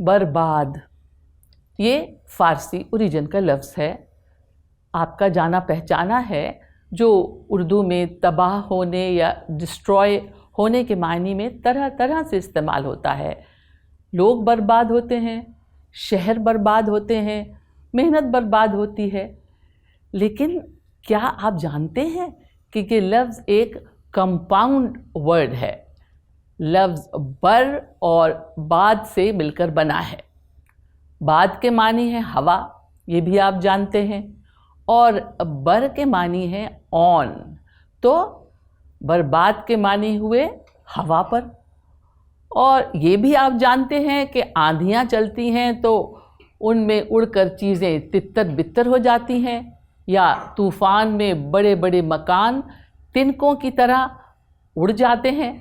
برباد، یہ فارسی اوریجن کا لفظ ہے، آپ کا جانا پہچانا ہے، جو اردو میں تباہ ہونے یا ڈسٹروائے ہونے کے معنی میں طرح طرح سے استعمال ہوتا ہے۔ لوگ برباد ہوتے ہیں، شہر برباد ہوتے ہیں، محنت برباد ہوتی ہے۔ لیکن کیا آپ جانتے ہیں کہ یہ لفظ ایک کمپاؤنڈ ورڈ ہے، لفظ بر اور باد سے مل کر بنا ہے۔ باد کے معنی ہے ہوا، یہ بھی آپ جانتے ہیں، اور بر کے معنی ہے آن، تو برباد کے معنی ہوئے ہوا پر۔ اور یہ بھی آپ جانتے ہیں کہ آندھیاں چلتی ہیں تو ان میں اڑ کر چیزیں تتر بتر ہو جاتی ہیں، یا طوفان میں بڑے بڑے مکان تنکوں کی طرح اڑ جاتے ہیں۔